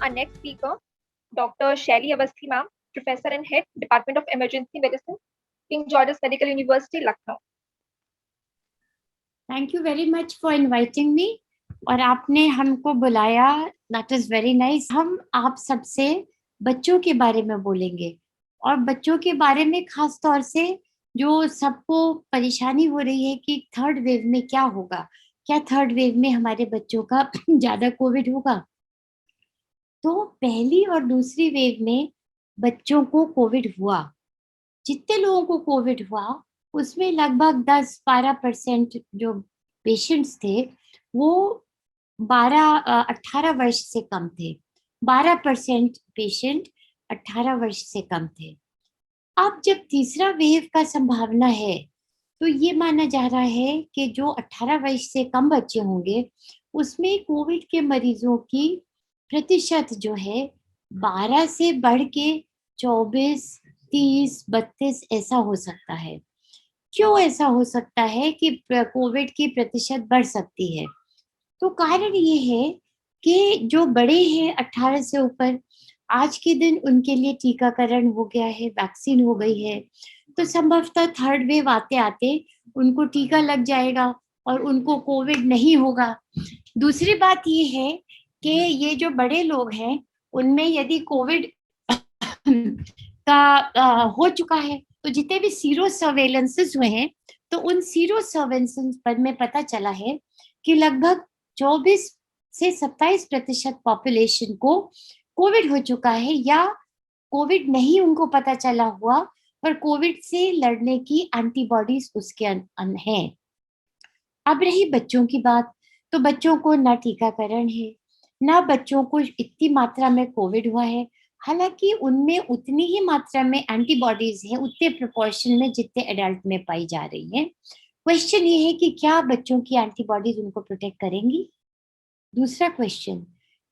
our next speaker, Dr. Shelly Avasthi ma'am, Professor and Head, Department of Emergency Medicine, King George's Medical University, Lucknow. Thank you very much for inviting me. और आपने हमको बुलाया, that is very nice. हम आप सबसे बच्चों के बारे में बोलेंगे और बच्चों के बारे में खास तौर से जो सबको परेशानी हो रही है कि थर्ड वेव में क्या होगा, क्या थर्ड वेव में हमारे बच्चों का ज्यादा कोविड होगा। तो पहली और दूसरी वेव में बच्चों को कोविड हुआ, जितने लोगों को कोविड हुआ उसमें लगभग 10-12% जो पेशेंट्स थे वो 18 वर्ष से कम थे। 12% पेशेंट 18 वर्ष से कम थे। अब जब तीसरा वेव का संभावना है तो ये माना जा रहा है कि जो 18 वर्ष से कम बच्चे होंगे उसमें कोविड के मरीजों की प्रतिशत जो है 12 से बढ़ के 24, 30, 32 ऐसा हो सकता है। क्यों ऐसा हो सकता है कि कोविड की प्रतिशत बढ़ सकती है? तो कारण ये है कि जो बड़े हैं 18 से ऊपर, आज के दिन उनके लिए टीकाकरण हो गया है, वैक्सीन हो गई है, तो संभवतः थर्ड वेव आते आते उनको टीका लग जाएगा और उनको कोविड नहीं होगा। दूसरी बात ये है कि ये जो बड़े लोग हैं उनमें यदि कोविड का हो चुका है तो जितने भी सीरो सर्वेलेंसेस हुए हैं तो उन सीरो सर्वेलेंसेस पर में पता चला है कि लगभग 24 से 27% पॉपुलेशन को कोविड हो चुका है या कोविड नहीं उनको पता चला हुआ पर कोविड से लड़ने की एंटीबॉडीज उसके हैं। अब रही बच्चों की बात, तो बच्चों को ना टीकाकरण है ना बच्चों को इतनी मात्रा में कोविड हुआ है, हालांकि उनमें उतनी ही मात्रा में एंटीबॉडीज है उतने प्रोपोर्शन में जितने एडल्ट में पाई जा रही है। क्वेश्चन ये है कि क्या बच्चों की एंटीबॉडीज उनको प्रोटेक्ट करेंगी? दूसरा क्वेश्चन,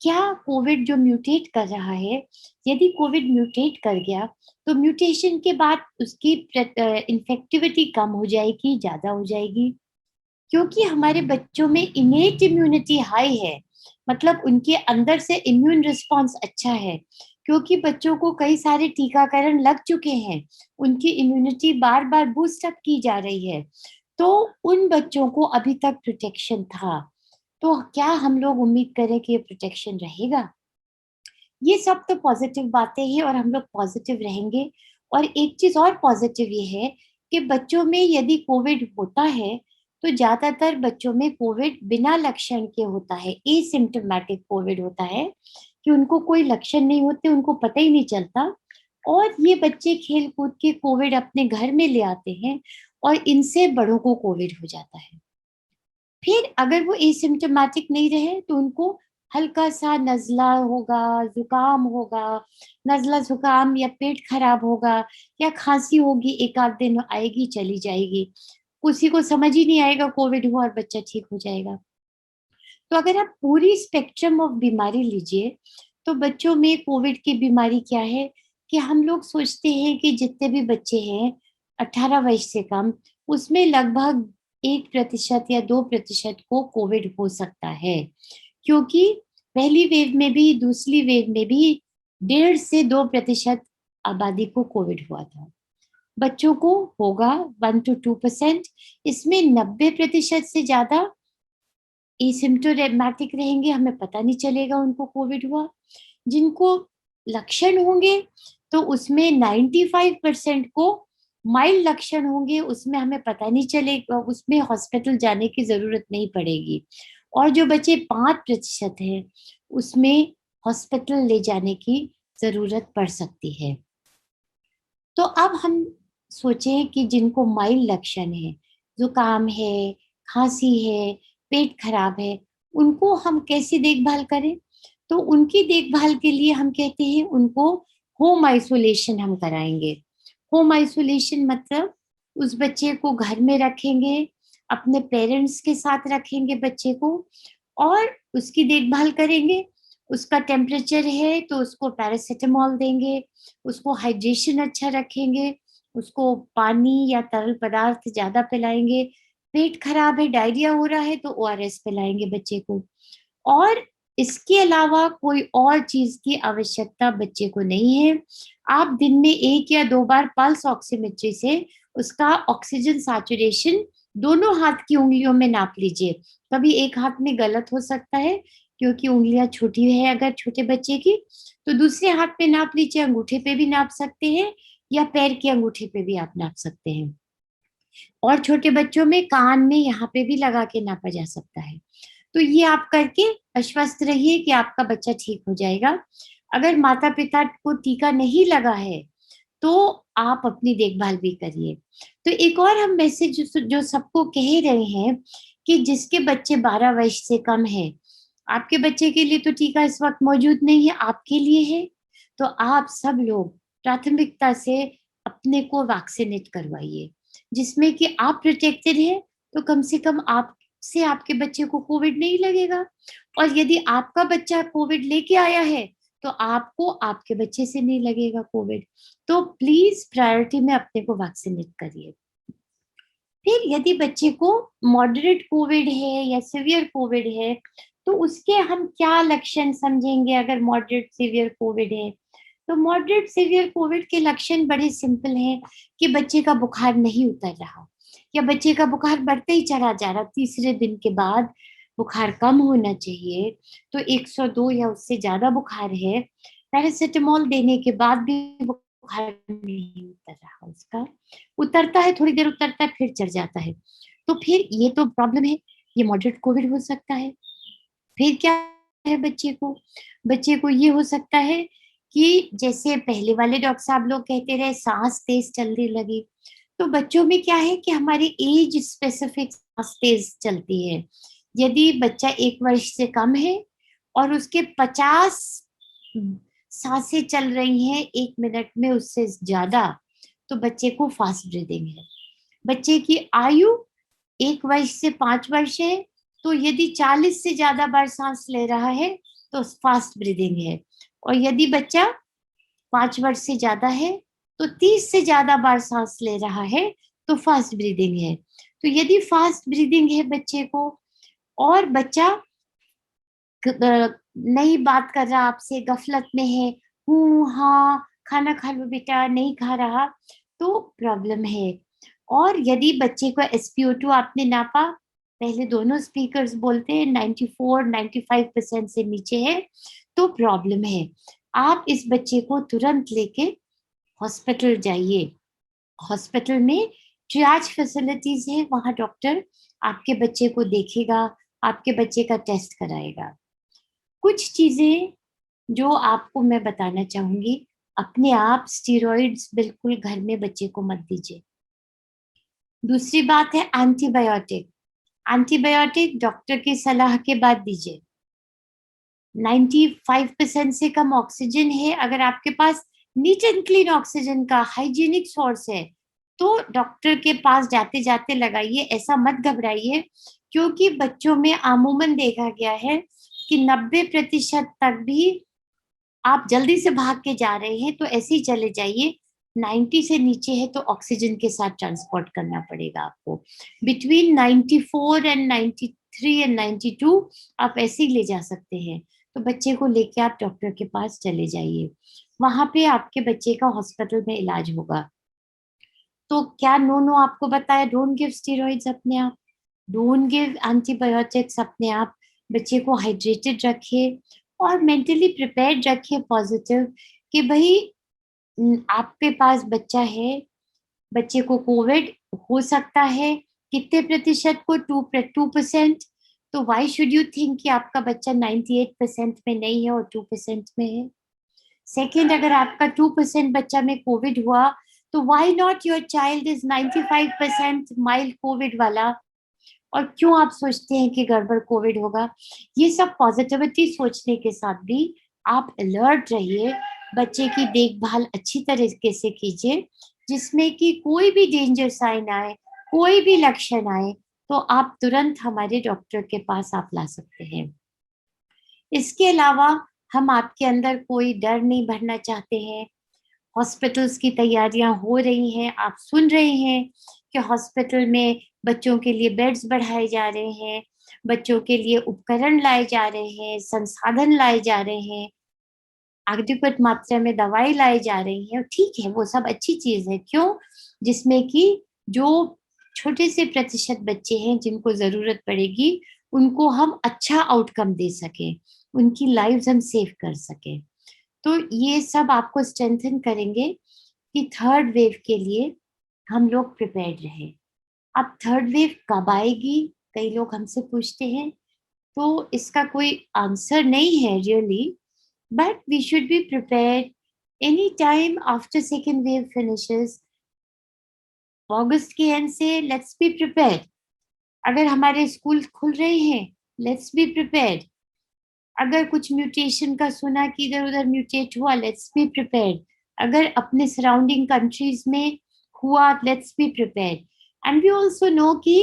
क्या कोविड जो म्यूटेट कर रहा है, यदि कोविड म्यूटेट कर गया तो म्यूटेशन के बाद उसकी इन्फेक्टिविटी कम हो जाएगी, ज्यादा हो जाएगी? क्योंकि हमारे बच्चों में इनेट इम्यूनिटी हाई है, मतलब उनके अंदर से इम्यून रिस्पॉन्स अच्छा है, क्योंकि बच्चों को कई सारे टीकाकरण लग चुके हैं, उनकी इम्यूनिटी बार बार बूस्ट अप की जा रही है, तो उन बच्चों को अभी तक प्रोटेक्शन था। तो क्या हम लोग उम्मीद करें कि ये प्रोटेक्शन रहेगा? ये सब तो पॉजिटिव बातें हैं और हम लोग पॉजिटिव रहेंगे। और एक चीज और पॉजिटिव ये है कि बच्चों में यदि कोविड होता है तो ज्यादातर बच्चों में कोविड बिना लक्षण के होता है, एसिम्प्टोमेटिक कोविड होता है कि उनको कोई लक्षण नहीं होते, उनको पता ही नहीं चलता और ये बच्चे खेल कूद के कोविड अपने घर में ले आते हैं और इनसे बड़ों को कोविड हो जाता है। फिर अगर वो एसिम्प्टोमेटिक नहीं रहे तो उनको हल्का सा नजला होगा, जुकाम होगा, नजला जुकाम या पेट खराब होगा या खांसी होगी, एक आध दिन आएगी चली जाएगी, किसी को समझ ही नहीं आएगा कोविड हुआ और बच्चा ठीक हो जाएगा। तो अगर आप पूरी स्पेक्ट्रम ऑफ बीमारी लीजिए तो बच्चों में कोविड की बीमारी क्या है कि हम लोग सोचते हैं कि जितने भी बच्चे हैं 18 वर्ष से कम, उसमें लगभग 1% या 2% को कोविड हो सकता है, क्योंकि पहली वेव में भी दूसरी वेव में भी 1.5 से 2% आबादी को कोविड हुआ था। बच्चों को होगा 1 to 2%, इसमें 90% से ज्यादा एसिम्प्टोमेटिक रहेंगे, हमें पता नहीं चलेगा उनको कोविड हुआ। जिनको लक्षण होंगे तो उसमें 95% को माइल्ड लक्षण होंगे, उसमें हमें पता नहीं चलेगा, उसमें हॉस्पिटल जाने की जरूरत नहीं पड़ेगी। और जो बच्चे 5% हैं उसमें हॉस्पिटल ले जाने की जरूरत पड़ सकती है। तो अब हम सोचें कि जिनको माइल्ड लक्षण है, जुकाम है, खांसी है, पेट खराब है, उनको हम कैसी देखभाल करें? तो उनकी देखभाल के लिए हम कहते हैं उनको होम आइसोलेशन हम कराएंगे। होम आइसोलेशन मतलब उस बच्चे को घर में रखेंगे, अपने पेरेंट्स के साथ रखेंगे बच्चे को और उसकी देखभाल करेंगे। उसका टेम्परेचर है तो उसको पैरासीटामोल देंगे, उसको हाइड्रेशन अच्छा रखेंगे, उसको पानी या तरल पदार्थ ज्यादा पिलाएंगे। पेट खराब है, डायरिया हो रहा है तो ओआरएस पिलाएंगे बच्चे को। और इसके अलावा कोई और चीज की आवश्यकता बच्चे को नहीं है। आप दिन में 1 या 2 बार पल्स ऑक्सीमेट्री से उसका ऑक्सीजन सैचुरेशन दोनों हाथ की उंगलियों में नाप लीजिए। कभी एक हाथ में गलत हो सकता है क्योंकि उंगलियां छोटी है अगर छोटे बच्चे की, तो दूसरे हाथ पे नाप लीजिए, अंगूठे पे भी नाप सकते हैं या पैर के अंगूठे पे भी आप नाप सकते हैं। और छोटे बच्चों में कान में यहाँ पे भी लगा के नापा जा सकता है। तो ये आप करके आश्वस्त रहिए कि आपका बच्चा ठीक हो जाएगा। अगर माता पिता को टीका नहीं लगा है तो आप अपनी देखभाल भी करिए। तो एक और हम मैसेज जो सबको कह रहे हैं कि जिसके बच्चे 12 वर्ष से कम है, आपके बच्चे के लिए तो टीका इस वक्त मौजूद नहीं है, आपके लिए है, तो आप सब लोग प्राथमिकता से अपने को वैक्सीनेट करवाइए, जिसमें कि आप प्रोटेक्टेड हैं, तो कम से कम आप से आपके बच्चे को कोविड नहीं लगेगा। और यदि आपका बच्चा कोविड लेके आया है तो आपको आपके बच्चे से नहीं लगेगा कोविड। तो प्लीज प्रायोरिटी में अपने को वैक्सीनेट करिए। फिर यदि बच्चे को मॉडरेट कोविड है या सिवियर कोविड है तो उसके हम क्या लक्षण समझेंगे अगर मॉडरेट सिवियर कोविड है। तो मॉडरेट सिवियर कोविड के लक्षण बड़े सिंपल हैं कि बच्चे का बुखार नहीं उतर रहा या बच्चे का बुखार बढ़ते ही चला जा रहा, तीसरे दिन के बाद बुखार कम होना चाहिए, तो 102 या उससे ज्यादा बुखार है, पैरासिटामोल देने के बाद भी बुखार नहीं उतर रहा, उसका उतरता है, थोड़ी देर उतरता है फिर चढ़ जाता है, तो फिर ये तो प्रॉब्लम है, ये मॉडरेट कोविड हो सकता है। फिर क्या है बच्चे को ये हो सकता है कि जैसे पहले वाले डॉक्टर साहब लोग कहते रहे सांस तेज चलने लगी, तो बच्चों में क्या है कि हमारी एज स्पेसिफिक सांस तेज चलती है। यदि बच्चा 1 वर्ष से कम है और उसके 50 सांसें चल रही हैं 1 मिनट में उससे ज्यादा, तो बच्चे को फास्ट ब्रीदिंग है। बच्चे की आयु 1 वर्ष से 5 वर्ष है, तो यदि 40 से ज्यादा बार सांस ले रहा है तो फास्ट ब्रीदिंग है। और यदि बच्चा 5 वर्ष से ज्यादा है तो 30 से ज्यादा बार सांस ले रहा है तो फास्ट ब्रीदिंग है। तो यदि फास्ट ब्रीदिंग है बच्चे को और बच्चा नहीं बात कर रहा आपसे, गफलत में है, हूँ हाँ खाना खा लो बेटा, नहीं खा रहा, तो प्रॉब्लम है। और यदि बच्चे को SpO2 आपने नापा, पहले दोनों स्पीकर्स बोलते हैं 94-95% से नीचे है तो प्रॉब्लम है। आप इस बच्चे को तुरंत लेके हॉस्पिटल जाइए। हॉस्पिटल में ट्रियाज फैसिलिटीज है, वहां डॉक्टर आपके बच्चे को देखेगा, आपके बच्चे का टेस्ट कराएगा। कुछ चीजें जो आपको मैं बताना चाहूंगी, अपने आप स्टेरॉइड्स बिल्कुल घर में बच्चे को मत दीजिए। दूसरी बात है एंटीबायोटिक। एंटीबायोटिक डॉक्टर की सलाह के बाद दीजिए। 95% से कम ऑक्सीजन है, अगर आपके पास नीट एंड क्लीन ऑक्सीजन का हाइजीनिक सोर्स है तो डॉक्टर के पास जाते जाते लगाइए, ऐसा मत घबराइए, क्योंकि बच्चों में अमूमन देखा गया है कि 90% तक भी आप जल्दी से भाग के जा रहे हैं तो ऐसे ही चले जाइए। 90 से नीचे है तो ऑक्सीजन के साथ ट्रांसपोर्ट करना पड़ेगा आपको। बिटवीन 94 एंड 93 एंड 92 आप ऐसे ही ले जा सकते हैं। तो बच्चे को लेके आप डॉक्टर के पास चले जाइए, वहां पे आपके बच्चे का हॉस्पिटल में इलाज होगा। तो क्या नो आपको बताया, डोंट गिव स्टेरॉइड्स अपने आप, डोंट गिव एंटीबायोटिक्स अपने आप। बच्चे को हाइड्रेटेड रखिए और मेंटली प्रिपेयर्ड रखिए पॉजिटिव कि भाई आपके पास बच्चा है, बच्चे को कोविड हो सकता है, कितने प्रतिशत को 2%, तो व्हाई शुड यू थिंक कि आपका बच्चा 98% में नहीं है और 2% में है। सेकेंड, अगर आपका 2% बच्चा में कोविड हुआ तो why not your child is 95% mild Covid वाला, और क्यों आप सोचते हैं कि गड़बड़ कोविड होगा। ये सब पॉजिटिविटी सोचने के साथ भी आप अलर्ट रहिए, बच्चे की देखभाल अच्छी तरीके से कीजिए, जिसमें कि कोई भी डेंजर साइन आए, कोई भी लक्षण आए तो आप तुरंत हमारे डॉक्टर के पास आप ला सकते हैं। इसके अलावा हम आपके अंदर कोई डर नहीं भरना चाहते हैं। हॉस्पिटल्स की तैयारियां हो रही हैं, आप सुन रहे हैं कि हॉस्पिटल में बच्चों के लिए बेड्स बढ़ाए जा रहे हैं, बच्चों के लिए उपकरण लाए जा रहे हैं, संसाधन लाए जा रहे हैं, एडिक्वेट मात्रा में दवाई लाई जा रही है, ठीक है, वो सब अच्छी चीज है। क्यों? जिसमें कि जो छोटे से प्रतिशत बच्चे हैं जिनको जरूरत पड़ेगी, उनको हम अच्छा आउटकम दे सके, उनकी लाइव्स हम सेव कर सके। तो ये सब आपको स्ट्रेंथन करेंगे कि थर्ड वेव के लिए हम लोग प्रिपेयर्ड रहे। अब थर्ड वेव कब आएगी, कई लोग हमसे पूछते हैं, तो इसका कोई आंसर नहीं है really, but we should be prepared any time after second wave finishes. अगस्त के एंड से लेट्स बी प्रिपेयर्ड। अगर हमारे स्कूल खुल रहे हैं, लेट्स बी प्रिपेयर्ड। अगर कुछ म्यूटेशन का सुना कि इधर उधर म्यूटेट हुआ, लेट्स बी प्रिपेयर्ड। अगर अपने सराउंडिंग कंट्रीज में हुआ, let's be prepared. And we also know कि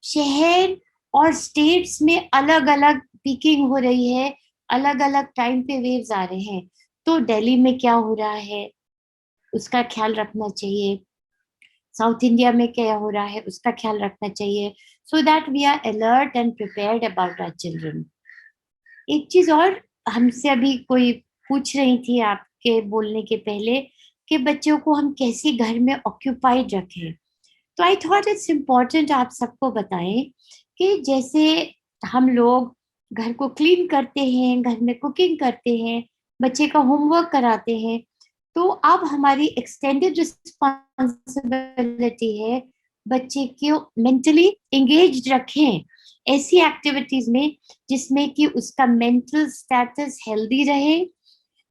शहर और स्टेट्स में अलग अलग पीकिंग हो रही है, अलग अलग टाइम पे वेव्स आ रहे हैं। तो दिल्ली में क्या हो रहा है उसका ख्याल रखना चाहिए, साउथ इंडिया में क्या हो रहा है उसका ख्याल रखना चाहिए, so that we are alert and prepared about our children. एक चीज और हमसे अभी कोई पूछ रही थी आपके बोलने के पहले कि बच्चों को हम कैसे घर में ऑक्यूपाइड रखें। तो आई थॉट इट्स इम्पोर्टेंट आप सबको बताएं कि जैसे हम लोग घर को क्लीन करते हैं, घर में कुकिंग करते हैं, बच्चे का होमवर्क कराते हैं, तो अब हमारी एक्सटेंडेड रिस्पॉन्सिबिलिटी है बच्चे को मेंटली एंगेज रखें ऐसी एक्टिविटीज में जिसमें कि उसका मेंटल स्टेटस हेल्दी रहे,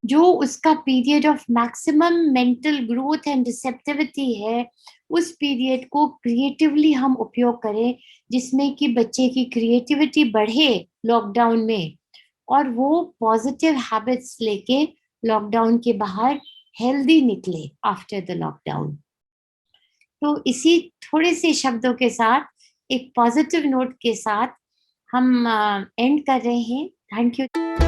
जो उसका period of maximum mental growth and receptivity है, उस पीरियड को क्रिएटिवली हम उपयोग करें, जिसमें कि बच्चे की क्रिएटिविटी बढ़े लॉकडाउन में, और वो पॉजिटिव हैबिट्स लेके लॉकडाउन के बाहर हेल्दी निकले आफ्टर द लॉकडाउन। तो इसी थोड़े से शब्दों के साथ, एक पॉजिटिव नोट के साथ हम एंड कर रहे हैं। Thank you.